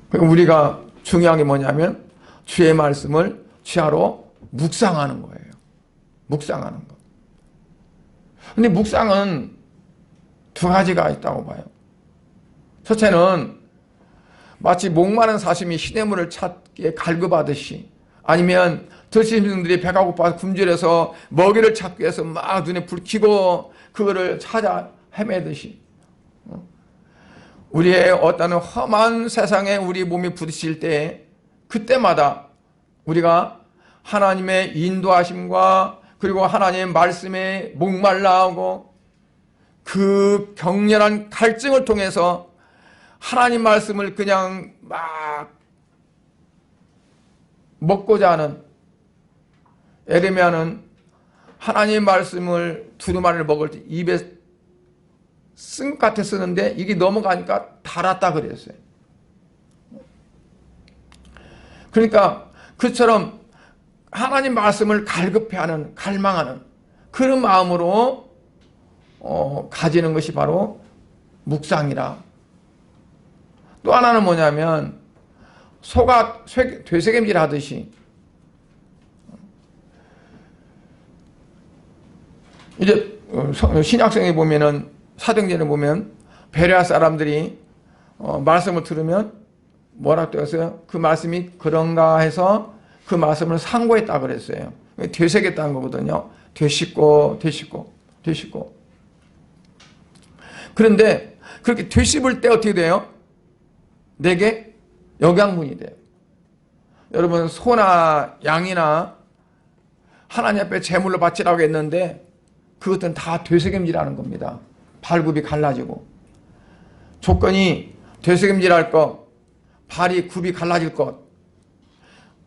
그리고 우리가 중요한 게 뭐냐면 주의 말씀을 주야로 묵상하는 거예요. 묵상하는 거. 근데 묵상은 두 가지가 있다고 봐요. 첫째는 마치 목마른 사슴이 시냇물을 찾기에 갈급하듯이 아니면 드시는 분들이 배가 고파서 굶주려서 먹이를 찾기 위해서 막 눈에 불 켜고 그거를 찾아 헤매듯이 우리의 어떤 험한 세상에 우리 몸이 부딪힐 때 그때마다 우리가 하나님의 인도하심과 그리고 하나님의 말씀에 목말라하고 그 격렬한 갈증을 통해서 하나님 말씀을 그냥 막 먹고자 하는 에레미야는 하나님 말씀을 두루마리를 먹을 때 입에 쓴 것 같아 쓰는데 이게 넘어가니까 달았다 그랬어요. 그러니까 그처럼 하나님 말씀을 갈급해하는 갈망하는 그런 마음으로 가지는 것이 바로 묵상이라. 또 하나는 뭐냐면 소가 되새김질 하듯이 이제 신약성에 보면은 사도행전에 보면 베레아 사람들이 말씀을 들으면 뭐라고 되어 있어요? 그 말씀이 그런가 해서 그 말씀을 상고했다 그랬어요. 되새겼다는 거거든요. 되씹고. 그런데 그렇게 되씹을 때 어떻게 돼요? 내게 영양분이 돼요. 여러분 소나 양이나 하나님 앞에 제물로 바치라고 했는데 그것은 다 되새김질하는 겁니다. 발굽이 갈라지고 조건이 되새김질할 것, 발이 굽이 갈라질 것,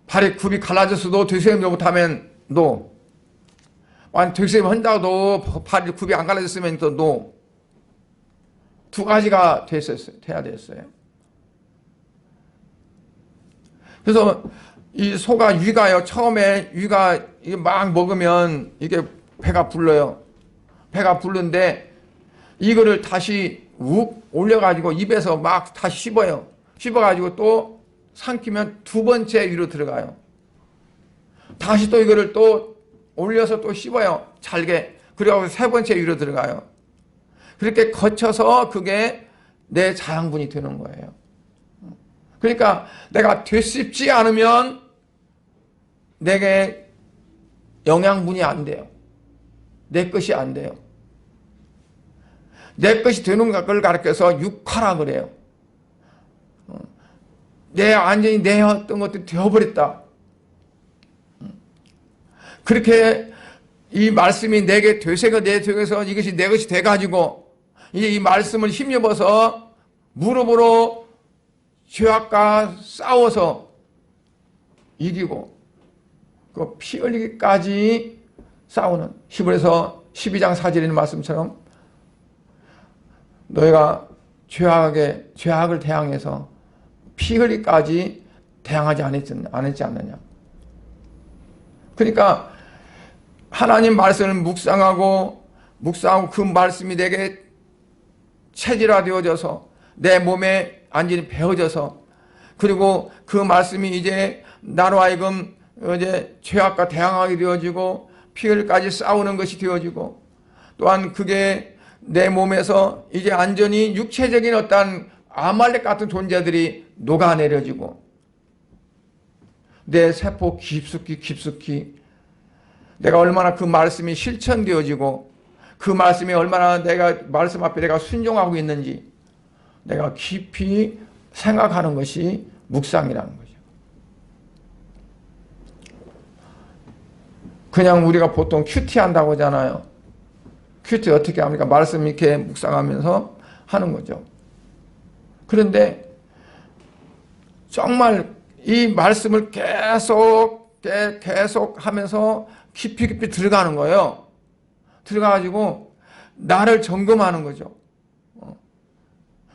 발이 굽이 갈라졌어도 되새김질 못하면 노. 되새김 한다고도 발이 굽이 안 갈라졌으면 또 노. 두 가지가 돼야 됐어요. 그래서 이 소가 위가요. 처음에 위가 막 먹으면 이게 배가 불러요. 배가 부른데 이거를 다시 욱 올려가지고 입에서 막 다시 씹어요. 씹어가지고 또 삼키면 두 번째 위로 들어가요. 다시 또 이거를 또 올려서 또 씹어요. 잘게. 그리고 세 번째 위로 들어가요. 그렇게 거쳐서 그게 내 자양분이 되는 거예요. 그러니까 내가 되씹지 않으면 내게 영양분이 안 돼요. 내 것이 안 돼요. 내 것이 되는 걸 가르쳐서 육화라 그래요. 내 완전히 내 어떤 것들이 되어버렸다. 그렇게 이 말씀이 내게 되새겨서 이것이 내 것이 돼가지고 이제 이 말씀을 힘입어서 무릎으로 죄악과 싸워서 이기고 그 피 흘리기까지 싸우는 히브리서 12장 4절에 있는 말씀처럼 너희가 죄악을 대항해서 피 흘리기까지 대항하지 않았지 않느냐. 그러니까 하나님 말씀을 묵상하고 그 말씀이 내게 체질화되어져서 내 몸에 완전히 배어져서 그리고 그 말씀이 이제 나로 하여금 이제 죄악과 대항하게 되어지고 피 흘리기까지 싸우는 것이 되어지고 또한 그게 내 몸에서 이제 완전히 육체적인 어떤 아말렉 같은 존재들이 녹아내려지고 내 세포 깊숙이 내가 얼마나 그 말씀이 실천되어지고 그 말씀이 얼마나 내가 말씀 앞에 내가 순종하고 있는지 내가 깊이 생각하는 것이 묵상이라는 거죠. 그냥 우리가 보통 큐티 한다고 하잖아요. 큐티 어떻게 합니까? 말씀 이렇게 묵상하면서 하는 거죠. 그런데 정말 이 말씀을 계속 하면서 깊이 들어가는 거예요. 들어가가지고 나를 점검하는 거죠.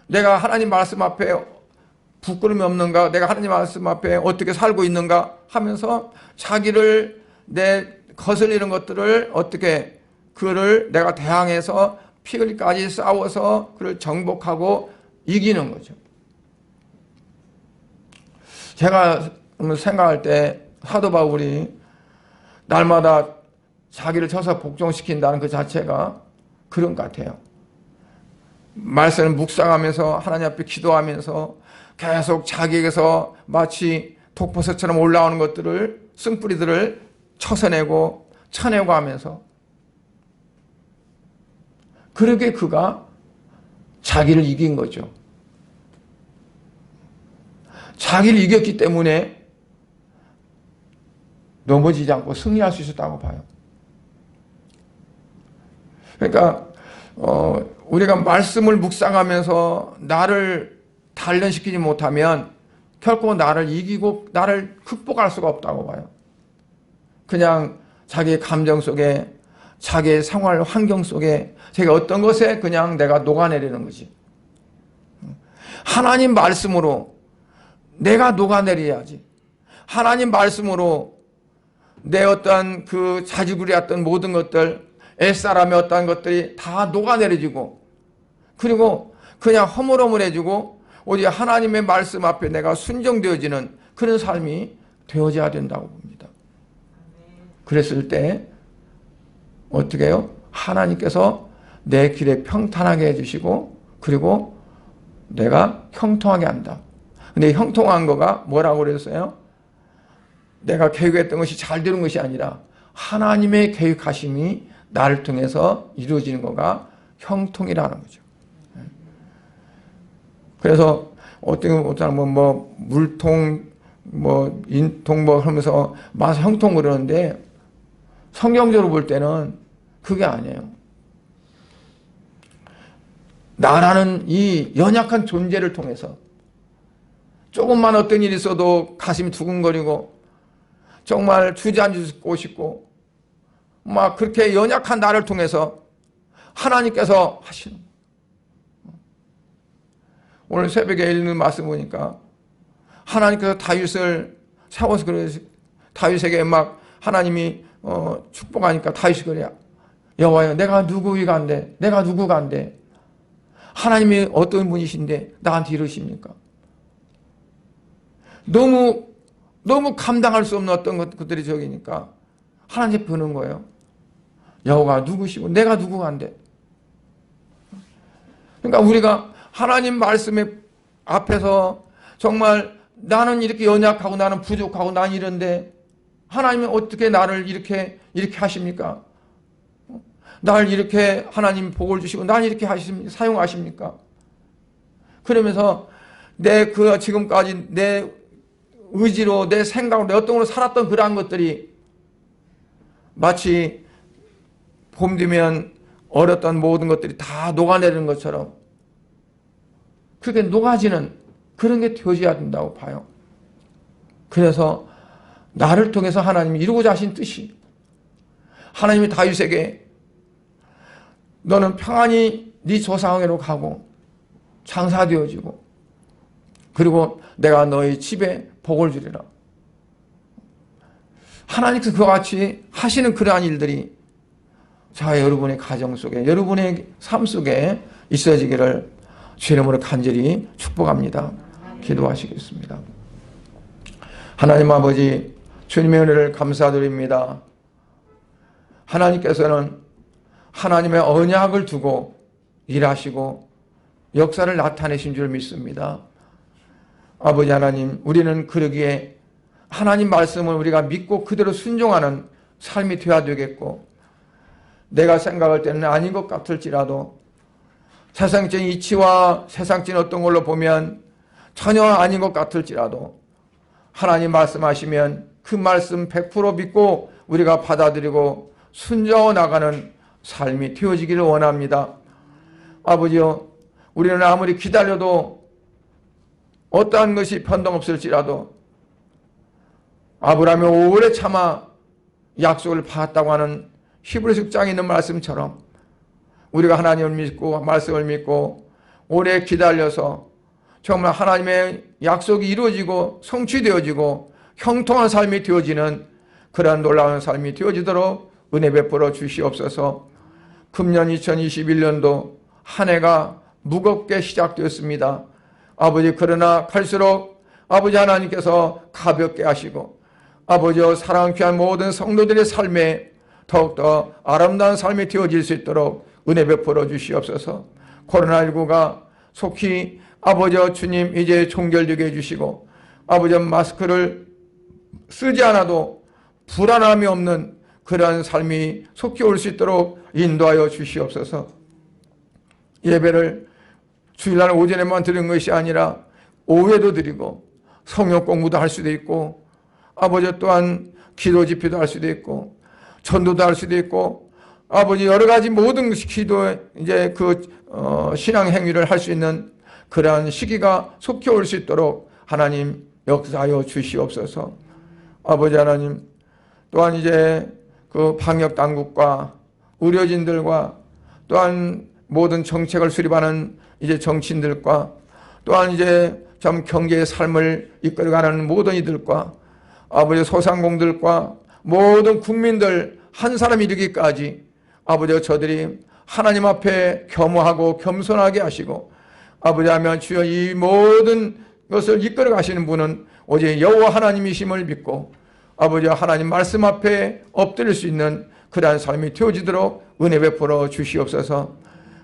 내가 하나님 말씀 앞에 부끄러움이 없는가? 내가 하나님 말씀 앞에 어떻게 살고 있는가? 하면서 자기를 내 거슬리는 것들을 어떻게 그를 내가 대항해서 피 흘리기까지 싸워서 그를 정복하고 이기는 거죠. 제가 생각할 때 사도 바울이 날마다 자기를 쳐서 복종시킨다는 그 자체가 그런 것 같아요. 말씀을 묵상하면서 하나님 앞에 기도하면서 계속 자기에게서 마치 독버섯처럼 올라오는 것들을 쓴뿌리들을 쳐서내고 쳐내고 하면서 그렇게 그가 자기를 이긴 거죠. 자기를 이겼기 때문에 넘어지지 않고 승리할 수 있었다고 봐요. 그러니까 우리가 말씀을 묵상하면서 나를 단련시키지 못하면 결코 나를 이기고 나를 극복할 수가 없다고 봐요. 그냥 자기의 감정 속에 자기의 생활 환경 속에 자기가 어떤 것에 그냥 내가 녹아내리는 거지. 하나님 말씀으로 내가 녹아내려야지. 하나님 말씀으로 내 어떤 그 자지구리였던 모든 것들, 옛사람의 어떤 것들이 다 녹아내려지고 그리고 그냥 허물허물해지고 오직 하나님의 말씀 앞에 내가 순종되어지는 그런 삶이 되어져야 된다고 봅니다. 그랬을 때 어떻게 해요? 하나님께서 내 길에 평탄하게 해주시고 그리고 내가 형통하게 한다. 근데 형통한 거가 뭐라고 그랬어요? 내가 계획했던 것이 잘 되는 것이 아니라 하나님의 계획하심이 나를 통해서 이루어지는 거가 형통이라는 거죠. 그래서 어떤 사람은 뭐 물통, 뭐 인통 뭐 하면서 막 형통 그러는데 성경적으로 볼 때는 그게 아니에요. 나라는 이 연약한 존재를 통해서 조금만 어떤 일이 있어도 가슴이 두근거리고 정말 주저앉고 싶고 막 그렇게 연약한 나를 통해서 하나님께서 하시는 거예요. 오늘 새벽에 읽는 말씀 보니까 하나님께서 다윗을 세워서 다윗에게 막 하나님이 축복하니까 다윗이 그래요. 여호와여, 내가 누구이가 안 돼? 내가 누구가 안 돼? 하나님이 어떤 분이신데 나한테 이러십니까? 너무 감당할 수 없는 어떤 것들이 저기니까 하나님 보는 거예요. 여호와가 누구시고 내가 누구가 안 돼? 그러니까 우리가 하나님 말씀에 앞에서 정말 나는 이렇게 연약하고 나는 부족하고 난 이런데 하나님은 어떻게 나를 이렇게 하십니까? 날 이렇게 하나님 복을 주시고 날 이렇게 사용하십니까? 그러면서 내 지금까지 내 의지로 내 생각으로 내 어떤 걸로 살았던 그러한 것들이 마치 봄 되면 얼었던 모든 것들이 다 녹아내리는 것처럼 그렇게 녹아지는 그런 게 되어져야 된다고 봐요. 그래서 나를 통해서 하나님이 이루고자 하신 뜻이 하나님이 다윗에게 너는 평안히 네 조상에게로 가고 장사되어지고 그리고 내가 너희 집에 복을 주리라. 하나님께서 그와 같이 하시는 그러한 일들이 여러분의 가정 속에 여러분의 삶 속에 있어지기를 주의 이름으로 간절히 축복합니다. 기도하시겠습니다. 하나님 아버지 주님의 은혜를 감사드립니다. 하나님께서는 하나님의 언약을 두고 일하시고 역사를 나타내신 줄 믿습니다. 아버지 하나님, 우리는 그러기에 하나님 말씀을 우리가 믿고 그대로 순종하는 삶이 되어야 되겠고 내가 생각할 때는 아닌 것 같을지라도 세상적인 이치와 세상적인 어떤 걸로 보면 전혀 아닌 것 같을지라도 하나님 말씀하시면 그 말씀 100% 믿고 우리가 받아들이고 순종해 나가는 삶이 되어지기를 원합니다. 아버지요, 우리는 아무리 기다려도 어떠한 것이 변동없을지라도 아브라함이 오래 참아 약속을 받았다고 하는 히브리서 6장에 있는 말씀처럼 우리가 하나님을 믿고 말씀을 믿고 오래 기다려서 정말 하나님의 약속이 이루어지고 성취되어지고 형통한 삶이 되어지는 그러한 놀라운 삶이 되어지도록 은혜 베풀어 주시옵소서. 금년 2021년도 한 해가 무겁게 시작되었습니다. 아버지, 그러나 갈수록 아버지 하나님께서 가볍게 하시고 아버지여 사랑 귀한 모든 성도들의 삶에 더욱더 아름다운 삶이 되어질 수 있도록 은혜 베풀어 주시옵소서. 코로나19가 속히 아버지여 주님 이제 종결되게 해주시고 아버지여 마스크를 쓰지 않아도 불안함이 없는 그러한 삶이 속히 올 수 있도록 인도하여 주시옵소서. 예배를 주일날 오전에만 드리는 것이 아니라 오후에도 드리고 성역 공부도 할 수도 있고 아버지 또한 기도 집회도 할 수도 있고 전도도 할 수도 있고 아버지 여러 가지 모든 기도 이제 신앙 행위를 할 수 있는 그러한 시기가 속히 올 수 있도록 하나님 역사하여 주시옵소서. 아버지 하나님, 또한 이제 그 방역 당국과 의료진들과 또한 모든 정책을 수립하는 이제 정치인들과 또한 이제 참 경제의 삶을 이끌어가는 모든 이들과 아버지 소상공들과 모든 국민들 한 사람 이르기까지 아버지 저들이 하나님 앞에 겸허하고 겸손하게 하시고 아버지 하면 주여 이 모든 것을 이끌어 가시는 분은 오직 여호와 하나님이심을 믿고 아버지 하나님 말씀 앞에 엎드릴 수 있는 그러한 삶이 되어지도록 은혜 베풀어 주시옵소서.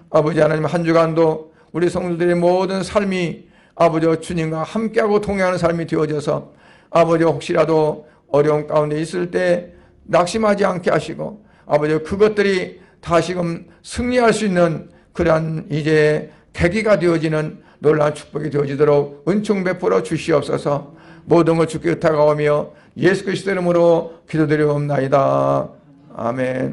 아버지 하나님, 한 주간도 우리 성도들의 모든 삶이 아버지 주님과 함께하고 동행하는 삶이 되어져서 아버지 혹시라도 어려운 가운데 있을 때 낙심하지 않게 하시고 아버지 그것들이 다시금 승리할 수 있는 그러한 이제 계기가 되어지는 놀라운 축복이 되어지도록 은총 베풀어 주시옵소서. 모든 걸 주께 의탁하오며 예수 그리스도 이름으로 기도드리옵나이다. 아멘.